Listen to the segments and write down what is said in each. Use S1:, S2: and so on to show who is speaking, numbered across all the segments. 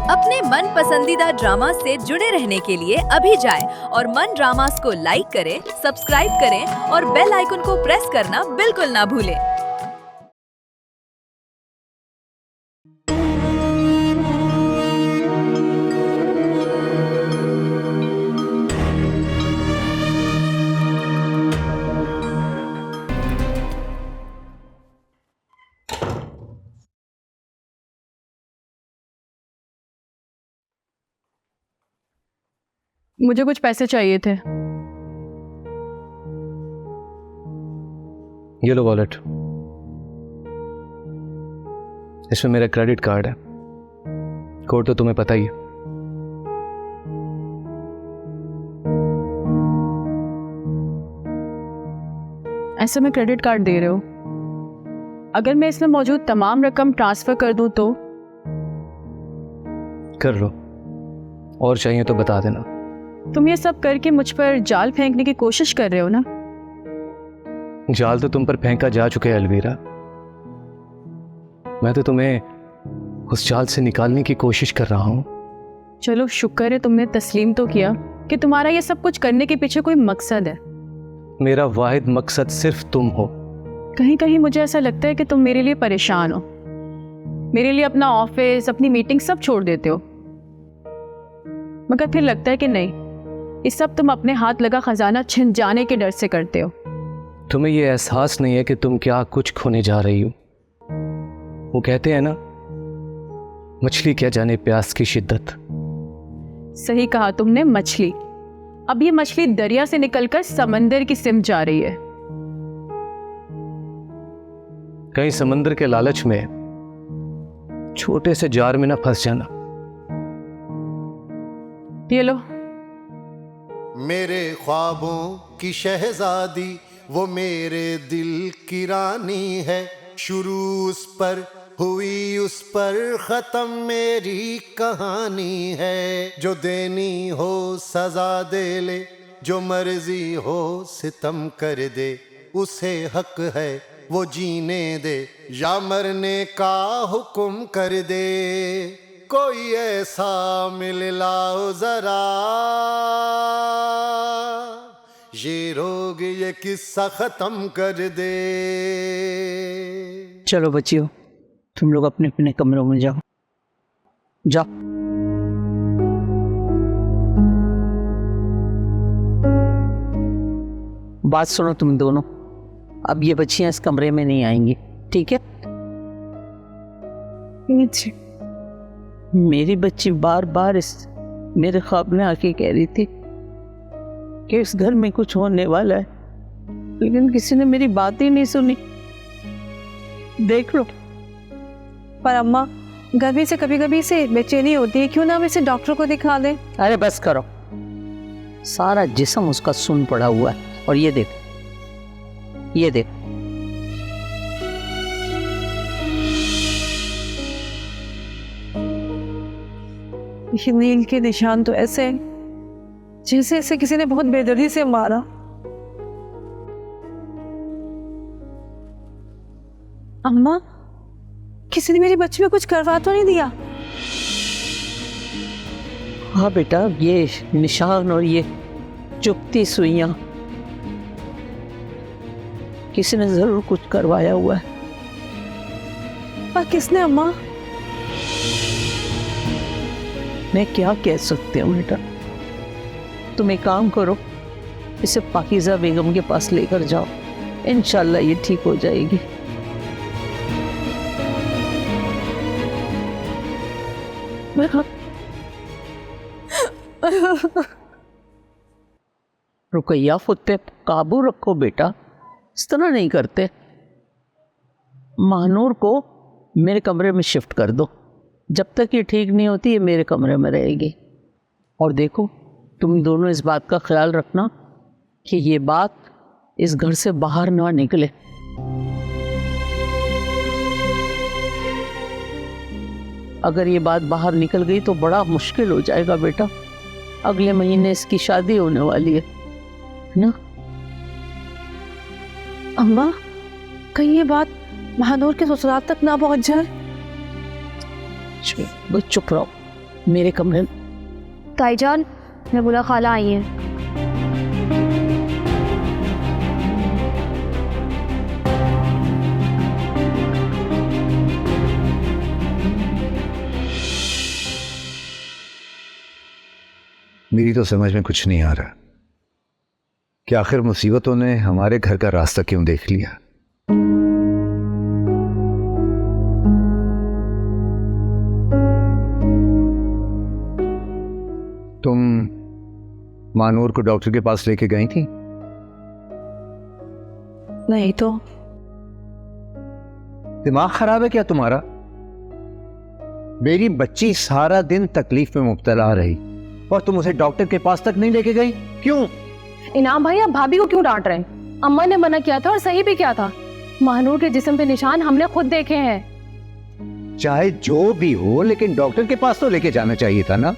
S1: अपने मन पसंदीदा ड्रामा से जुड़े रहने के लिए अभी जाएं और मन ड्रामास को लाइक करें, सब्सक्राइब करें और बेल आइकन को प्रेस करना बिल्कुल ना भूलें।
S2: मुझे कुछ पैसे चाहिए थे।
S3: ये लो वॉलेट, इसमें मेरा क्रेडिट कार्ड है। कोड तो तुम्हें पता ही है।
S2: ऐसे में क्रेडिट कार्ड दे रहे हो? अगर मैं इसमें मौजूद तमाम रकम ट्रांसफर कर दूं तो?
S3: कर लो, और चाहिए तो बता देना।
S2: तुम ये सब करके मुझ पर जाल फेंकने की कोशिश कर रहे हो ना?
S3: जाल तो तुम पर फेंका जा चुका है अलवीरा। मैं तो तुम्हें उस जाल से निकालने की कोशिश कर रहा हूं।
S2: चलो शुक्र है तुमने तस्लीम तो किया कि तुम्हारा ये सब कुछ करने के पीछे कोई मकसद है।
S3: मेरा वाहिद मकसद सिर्फ तुम हो।
S2: कहीं कहीं मुझे ऐसा लगता है कि तुम मेरे लिए परेशान हो, मेरे लिए अपना ऑफिस, अपनी मीटिंग सब छोड़ देते हो। मगर फिर लगता है कि नहीं, ये सब तुम अपने हाथ लगा खजाना छिन जाने के डर से करते हो।
S3: तुम्हें यह एहसास नहीं है कि तुम क्या कुछ खोने जा रही हो। वो कहते हैं ना, मछली क्या जाने प्यास की शिद्दत।
S2: सही कहा तुमने, मछली। अब ये मछली दरिया से निकलकर समंदर की सिमत जा रही है।
S3: कहीं समंदर के लालच में छोटे से जार में ना फंस जाना।
S2: ये लो।
S4: मेरे ख्वाबों की शहजादी, वो मेरे दिल की रानी है। शुरू उस पर हुई, उस पर खत्म मेरी कहानी है। जो देनी हो सजा दे ले, जो मर्जी हो सितम कर दे। उसे हक है वो जीने दे या मरने का हुक्म कर दे। कोई ऐसा मिल लाओ जरा, ये रोग ये किस्सा खत्म कर दे।
S5: चलो बच्चियों, तुम लोग अपने अपने कमरों में जाओ। जाओ। बात सुनो तुम दोनों, अब ये बच्चियां इस कमरे में नहीं आएंगी, ठीक है? मेरी बच्ची बार बार मेरे ख्वाब में आके कह रही थी कि इस घर में कुछ होने वाला है, लेकिन किसी ने मेरी बात ही नहीं सुनी। देख लो।
S6: पर अम्मा, गर्मी से कभी कभी से बेचैनी होती है, क्यों ना हम इसे डॉक्टर को दिखा दें?
S5: अरे बस करो, सारा जिस्म उसका सुन पड़ा हुआ है। और ये देख, ये देख,
S6: ये नील के निशान तो ऐसे हैं जैसे इसे किसी ने बहुत बेदर्दी से मारा। अम्मा, किसी ने मेरी बच्ची में कुछ करवा तो नहीं दिया?
S5: हाँ बेटा, ये निशान और ये चुभती सुइयां किसी ने जरूर कुछ करवाया हुआ है।
S6: पर किसने अम्मा?
S5: मैं क्या कह सकती हूँ बेटा। तुम एक काम करो, इसे पाकीज़ा बेगम के पास लेकर जाओ, इंशाल्लाह ये ठीक हो जाएगी। रुकैया, खुद पे काबू रखो बेटा, इस तरह नहीं करते। महानूर को मेरे कमरे में शिफ्ट कर दो, जब तक ये ठीक नहीं होती ये मेरे कमरे में रहेगी। और देखो, तुम दोनों इस बात का ख्याल रखना कि ये बात इस घर से बाहर ना निकले। अगर ये बात बाहर निकल गई तो बड़ा मुश्किल हो जाएगा बेटा। अगले महीने इसकी शादी होने वाली है ना?
S6: अम्मा, कहीं ये बात महानूर के ससुराल तक ना पहुंच जाए।
S5: बस चुप रहो, मेरे कमरे में।
S7: ताईजान, मैं बोला खाला आई है।
S8: मेरी तो समझ में कुछ नहीं आ रहा कि आखिर मुसीबतों ने हमारे घर का रास्ता क्यों देख लिया। तुम मानूर को डॉक्टर के पास लेके गई थी?
S6: नहीं तो।
S8: दिमाग खराब है क्या तुम्हारा? मेरी बच्ची सारा दिन तकलीफ में मुब्तला रही और तुम उसे डॉक्टर के पास तक नहीं लेके गई, क्यों?
S2: इनाम भाई, आप भाभी को क्यों डांट रहे हैं? अम्मा ने मना किया था और सही भी किया था। महानूर के जिस्म पे निशान हमने खुद देखे हैं।
S8: चाहे जो भी हो, लेकिन डॉक्टर के पास तो लेके जाना चाहिए था ना।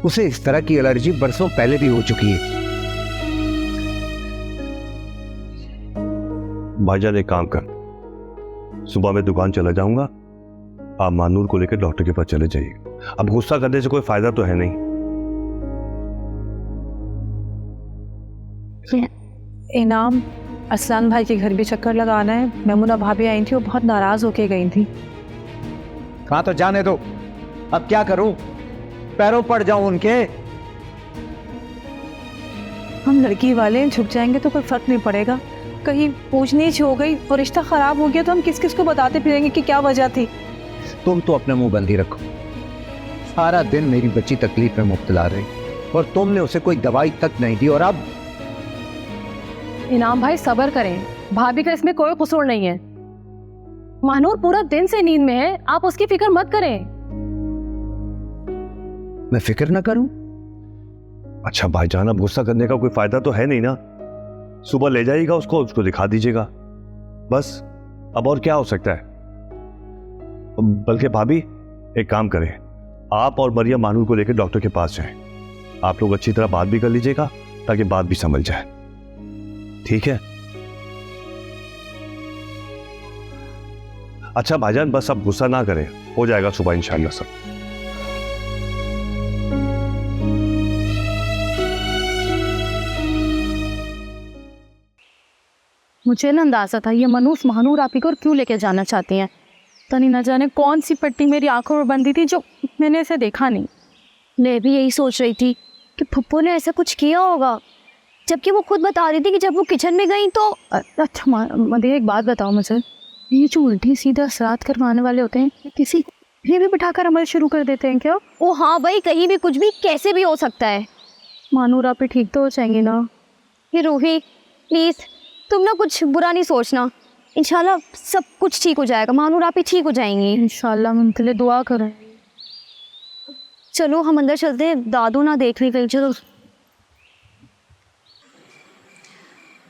S8: उसे इस तरह की एलर्जी बरसों पहले भी हो चुकी है।
S9: भाईजान एक काम कर, सुबह मैं दुकान चला जाऊंगा, आप मानूर को लेकर डॉक्टर के पास चले जाइए। अब गुस्सा करने से कोई फायदा तो है नहीं।
S6: इनाम, असलान भाई के घर भी चक्कर लगाना है। मेमुना भाभी आई थी, वो बहुत नाराज होके गई थी।
S8: हाँ तो जाने दो, अब क्या करूं? पैरों पड़ जाऊं उनके?
S6: हम लड़की वाले झुक जाएंगे तो कोई फर्क नहीं पड़ेगा। कहीं पूछ नीछ हो गई और रिश्ता खराब हो गया तो हम किस किस को बताते फिरेंगे कि क्या वजह थी।
S8: तुम तो अपना मुंह बंद ही रखो। सारा दिन मेरी बच्ची तकलीफ में मुब्तला रही और तुमने उसे कोई दवाई तक नहीं दी। और अब
S2: इनाम भाई सब्र करें, भाभी का इसमें कोई कसूर नहीं है। महानूर पूरा दिन से नींद में है, आप उसकी फिक्र मत करें।
S8: मैं फिक्र ना करूं?
S9: अच्छा भाईजान, अब गुस्सा करने का कोई फायदा तो है नहीं ना। सुबह ले जाइएगा उसको दिखा दीजिएगा, बस। अब और क्या हो सकता है? बल्कि भाभी एक काम करें, आप और मरियम मानूर को लेकर डॉक्टर के पास जाएं। आप लोग अच्छी तरह बात भी कर लीजिएगा ताकि बात भी समझ जाए, ठीक है? अच्छा भाईजान, बस अब गुस्सा ना करें, हो जाएगा सुबह इंशाल्लाह सब।
S2: मुझे ना अंदाजा था ये मनूस महानूर आपी को क्यों लेके जाना चाहती हैं। तनी न जाने कौन सी पट्टी मेरी आंखों में बंदी थी जो मैंने इसे देखा नहीं।
S7: मैं भी यही सोच रही थी कि फुप्पो ने ऐसा कुछ किया होगा, जबकि वो खुद बता रही थी कि जब वो किचन में गई तो।
S2: अच्छा मदिया, एक बात बताओ मुझे, ये जो उल्टी सीधे असरात करवाने वाले होते हैं, किसी ये भी बिठाकर अमल शुरू कर देते हैं क्या?
S7: ओ हाँ भाई, कहीं भी कुछ भी कैसे भी हो सकता है।
S2: मानूर आपी ठीक तो हो जाएंगी ना?
S7: ये रूही प्लीज तुम ना कुछ बुरा नहीं सोचना, इंशाल्लाह सब कुछ ठीक हो जाएगा। मानूर आप ही ठीक हो जाएंगी
S2: इंशाल्लाह। हम उनके लिए दुआ करें।
S7: चलो हम अंदर चलते हैं, दादू ना देख ली कहीं। चलो।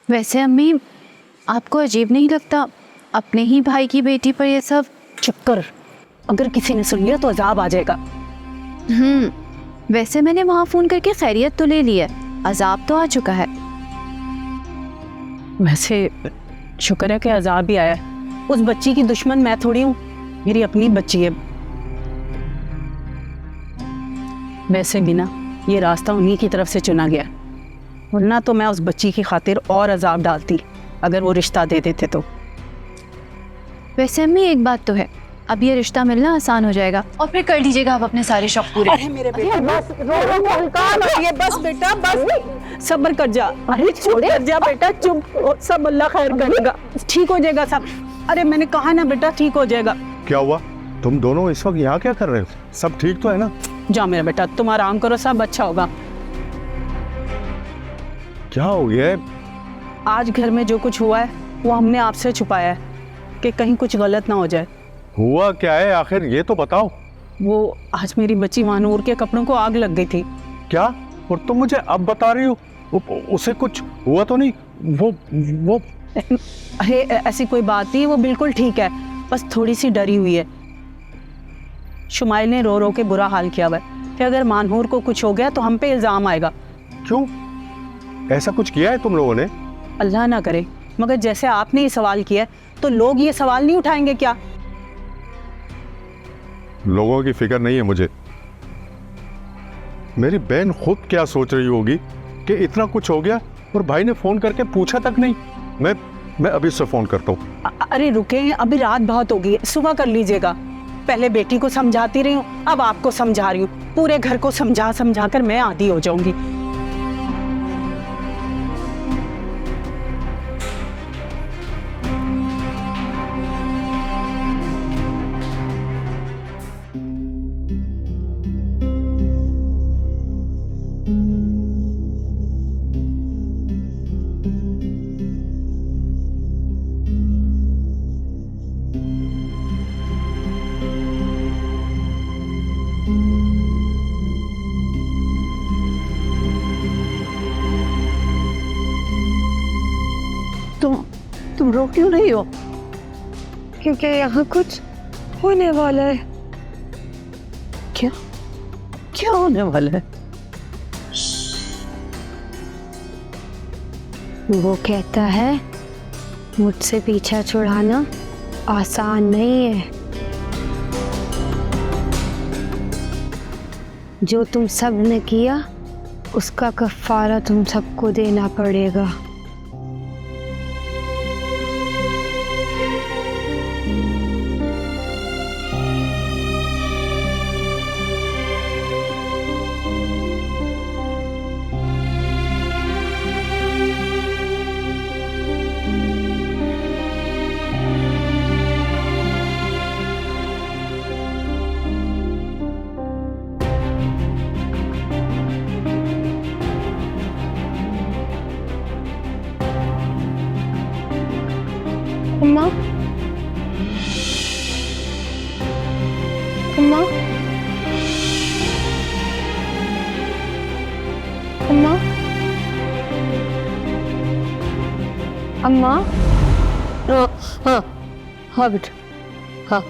S10: वैसे अम्मी, आपको अजीब नहीं लगता अपने ही भाई की बेटी पर ये सब?
S2: चुप कर, अगर किसी ने सुन लिया तो अजाब आ जाएगा।
S10: वैसे मैंने वहाँ फ़ोन करके खैरियत तो ले ली है, अजाब तो आ चुका है।
S2: वैसे शुक्र है कि अजाब भी आया। उस बच्ची की दुश्मन मैं थोड़ी हूँ, मेरी अपनी बच्ची है। वैसे भी ना ये रास्ता उन्हीं की तरफ से चुना गया, वरना तो मैं उस बच्ची की खातिर और अजाब डालती अगर वो रिश्ता दे देते तो।
S10: वैसे अम्मी एक बात तो है, अब ये रिश्ता मिलना आसान हो जाएगा और फिर कर लीजिएगा आप अपने सारे शौक पूरे।
S2: अरे मेरे बेटा बस, बस बेटा बस, सब्र कर जा। अरे छोड़े कर जा बेटा, चुप, सब अल्लाह खैर करेगा, ठीक हो जाएगा सब। अरे मैंने कहा ना बेटा ठीक हो जाएगा।
S9: क्या हुआ? तुम दोनों इस वक्त यहाँ क्या कर रहे हो? सब ठीक तो है ना?
S2: जाओ मेरा बेटा, तुम आराम करो, सब अच्छा होगा।
S9: क्या हो गया है?
S2: आज घर में जो कुछ हुआ है वो हमने आपसे छुपाया है कि कहीं कुछ गलत ना हो जाए।
S9: हुआ क्या है आखिर, ये तो बताओ।
S2: वो आज मेरी बच्ची मानूर के कपड़ों को आग लग गई थी।
S9: क्या? और तुम मुझे अब बता रही हो? उसे कुछ हुआ तो नहीं? वो
S2: अरे ऐसी कोई बात नहीं, वो बिल्कुल ठीक है, बस थोड़ी सी डरी हुई है। शुमाइल ने रो रो के बुरा हाल किया हुआ है कि अगर मानूर को कुछ हो गया तो हम पे इल्ज़ाम आएगा।
S9: क्यों? ऐसा कुछ किया है तुम लोगों ने?
S2: अल्लाह ना करे, मगर जैसे आपने ये सवाल किया तो लोग ये सवाल नहीं उठाएंगे क्या?
S9: लोगों की फिक्र नहीं है मुझे,
S11: मेरी बहन खुद क्या सोच रही होगी कि इतना कुछ हो गया और भाई ने फोन करके पूछा तक नहीं। मैं अभी उससे फोन करता हूँ।
S6: अरे रुके, अभी रात बहुत हो गई, सुबह कर लीजिएगा। पहले बेटी को समझाती रही हूँ, अब आपको समझा रही हूँ। पूरे घर को समझा समझा कर मैं आदी हो जाऊंगी।
S5: तुम रो क्यों रही हो?
S7: क्योंकि यहाँ कुछ होने वाला है।
S5: क्या क्या होने वाला है?
S7: वो कहता है मुझसे पीछा छुड़ाना आसान नहीं है। जो तुम सब ने किया उसका कफारा तुम सबको देना पड़ेगा। अम्मा, अम्मा, अम्मा, अम्मा।
S5: हाँ बेटा, हाँ।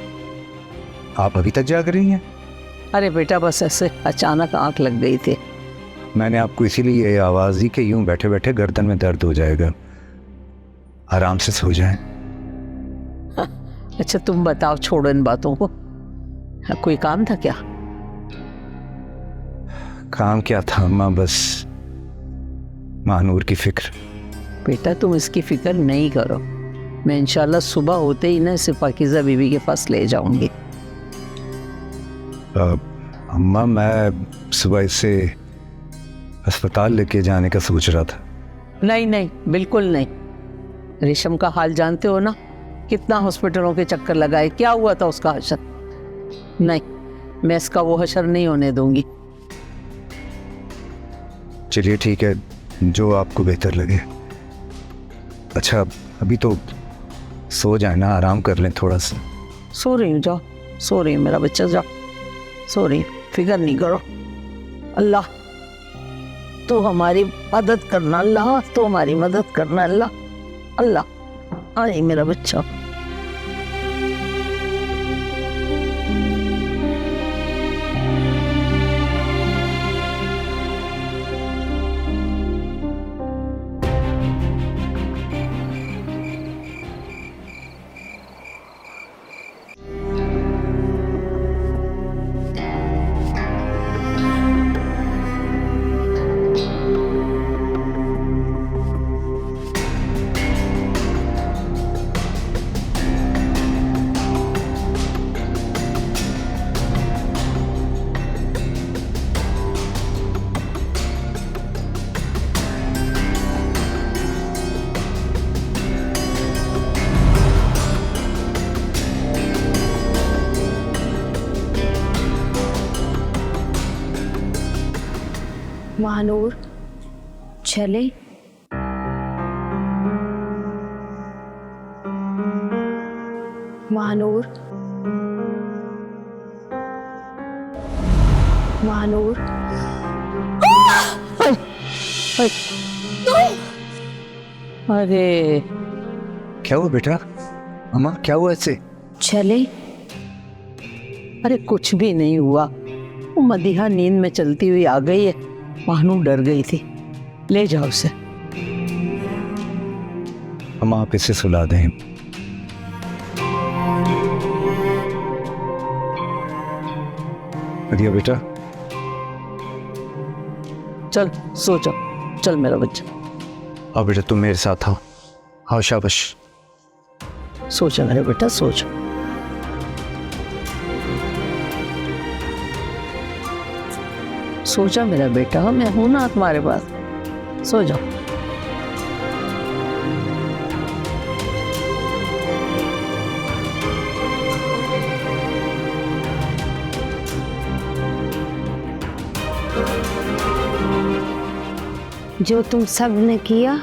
S8: आप अभी तक जाग रही हैं?
S5: अरे बेटा बस ऐसे अचानक आंख लग गई थी।
S8: मैंने आपको इसीलिए ये आवाज़ दी कि यूं बैठे बैठे गर्दन में दर्द हो जाएगा, आराम से सो जाएं।
S5: अच्छा तुम बताओ, छोड़ो इन बातों को। कोई काम था क्या?
S8: काम क्या था अम्मा, बस महानूर की फिक्र।
S5: बेटा तुम इसकी फिक्र नहीं करो, मैं इंशाल्लाह सुबह होते ही ना इसे पाकीज़ा बीबी के पास ले जाऊंगी।
S8: अम्मा मैं सुबह इसे अस्पताल लेके जाने का सोच रहा था।
S5: नहीं नहीं, बिल्कुल नहीं। रेशम का हाल जानते हो ना, कितना हॉस्पिटलों के चक्कर लगाए, क्या हुआ था उसका हशर। नहीं, मैं इसका वो हशर नहीं होने दूंगी।
S8: चलिए ठीक है, जो आपको बेहतर लगे। अच्छा अभी तो सो जाए ना, आराम कर लें थोड़ा सा।
S5: सो रही हूँ, जाओ सो रही हूँ मेरा बच्चा, जाओ सो रही हूँ, फिक्र नहीं करो। अल्लाह तो हमारी मदद करना, अल्लाह तो हमारी मदद करना, अल्लाह अल्लाह। अरे मेरा बच्चा।
S7: महानूर चले। महानूर, महानूर।
S5: अरे
S8: क्या हुआ बेटा? अम्मा क्या हुआ ऐसे?
S7: चले।
S5: अरे कुछ भी नहीं हुआ, वो मदीहा नींद में चलती हुई आ गई है, महानूर डर गई थी। ले जाओ उसे।
S8: अम्मा आप इसे सुला दें। मदिया बेटा,
S5: चल सो जा, चल मेरा बच्चा
S8: अब बेटा तुम मेरे साथ आओ। हाँ शाबाश।
S5: सो जा मेरा बेटा, सो जा। सो जा मेरा बेटा, मैं हूं ना तुम्हारे पास, सो जाओ।
S7: जो तुम सब ने किया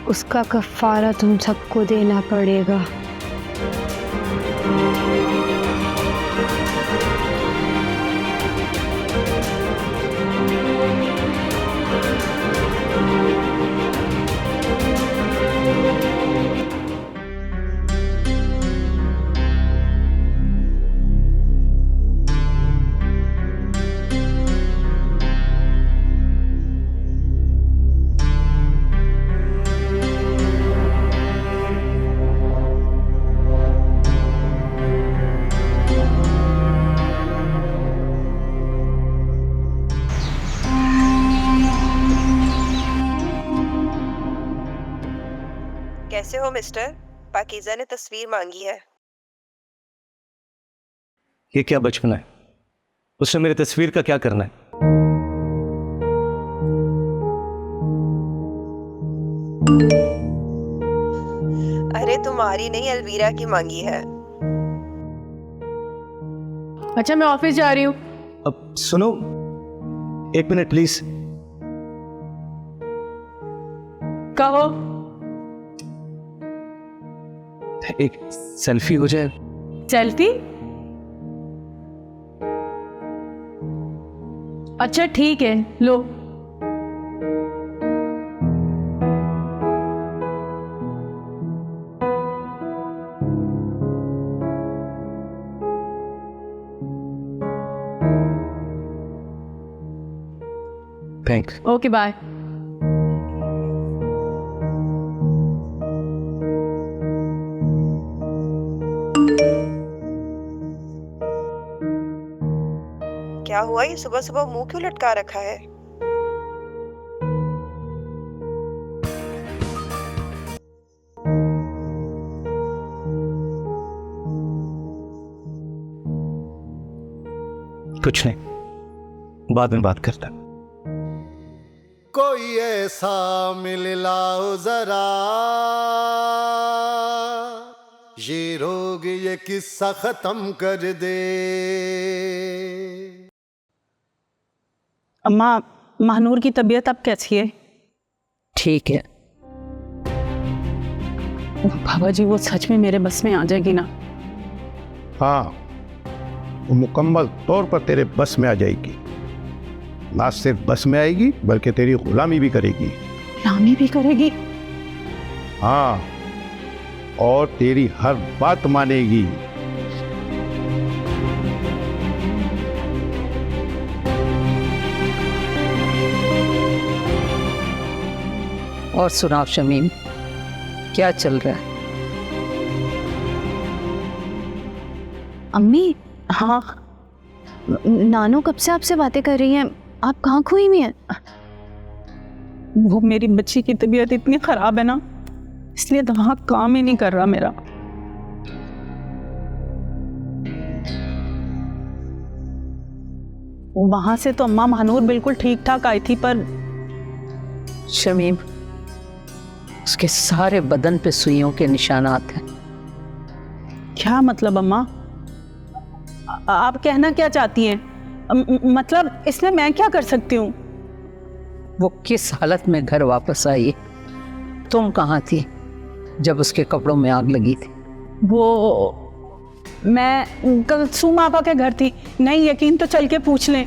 S7: उसका कफ़ारा तुम सबको देना पड़ेगा।
S12: कैसे हो मिस्टर? पाकीज़ा ने तस्वीर मांगी है।
S3: ये क्या बचपना है? उसने मेरी तस्वीर का क्या करना है?
S12: अरे तुम्हारी नहीं, अलवीरा की मांगी है।
S2: अच्छा मैं ऑफिस जा रही हूँ।
S3: अब सुनो, 1 मिनट प्लीज।
S2: कहो।
S3: एक सेल्फी हो जाए।
S2: सेल्फी? अच्छा ठीक है, लो।
S3: थैंक्स।
S2: Okay bye.
S12: क्या हुआ, ये सुबह सुबह मुंह क्यों लटका रखा है?
S3: कुछ नहीं, बाद में बात करता।
S4: कोई ऐसा मिल लाओ जरा, ये रोग ये किस्सा खत्म कर दे।
S6: अम्मा, महानूर की तबीयत अब कैसी है?
S5: ठीक है।
S6: बाबा जी वो सच में मेरे बस में आ जाएगी ना?
S11: हाँ, वो मुकम्मल तौर पर तेरे बस में आ जाएगी। ना सिर्फ बस में आएगी बल्कि तेरी गुलामी भी करेगी।
S6: गुलामी भी करेगी?
S11: हाँ, और तेरी हर बात मानेगी।
S5: और सुनाओ शमीम, क्या चल रहा है?
S7: अम्मी,
S6: हाँ
S7: नानू कब से आपसे बातें कर रही हैं, आप कहाँ खोई हुई हैं?
S6: वो मेरी बच्ची की तबीयत इतनी ख़राब है ना, इसलिए दिमाग काम ही नहीं कर रहा मेरा। वहाँ से तो अम्मा महानूर बिल्कुल ठीक ठाक आई थी, पर
S5: शमीम, उसके सारे बदन पे सुइयों के निशानात हैं।
S6: क्या मतलब अम्मा? आप कहना क्या चाहती हैं? मतलब इसमें मैं क्या कर सकती हूँ?
S5: वो किस हालत में घर वापस आई? तुम कहाँ थी जब उसके कपड़ों में आग लगी थी?
S6: वो मैं कुलसूम आपा के घर थी। नहीं यकीन तो चल के पूछ लें।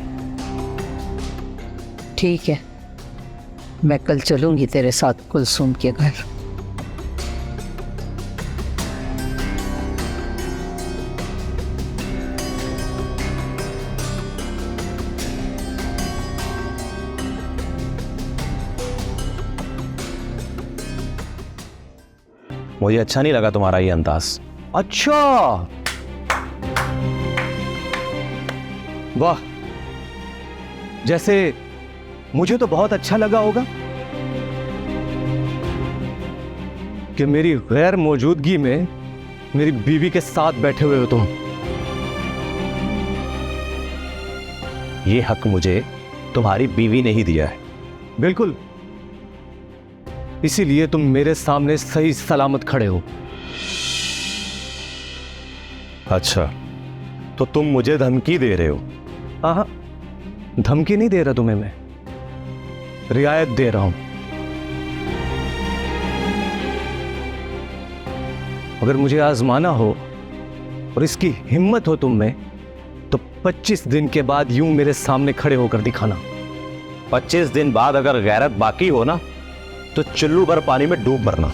S5: ठीक है, मैं कल चलूंगी तेरे साथ कुलसूम के घर।
S9: मुझे अच्छा नहीं लगा तुम्हारा ये अंदाज।
S3: अच्छा, वाह, जैसे मुझे तो बहुत अच्छा लगा होगा कि मेरी गैर मौजूदगी में मेरी बीवी के साथ बैठे हुए हो तुम।
S9: ये हक मुझे तुम्हारी बीवी ने ही दिया है।
S3: बिल्कुल, इसीलिए तुम मेरे सामने सही सलामत खड़े हो।
S9: अच्छा, तो तुम मुझे धमकी दे रहे हो?
S3: हाँ, धमकी नहीं दे रहा तुम्हें मैं, रियायत दे रहा हूं। अगर मुझे आजमाना हो और इसकी हिम्मत हो तुम में, तो 25 दिन के बाद यूं मेरे सामने खड़े होकर दिखाना।
S9: 25 दिन बाद अगर गैरत बाकी हो ना, तो चुल्लू भर पानी में डूब मरना।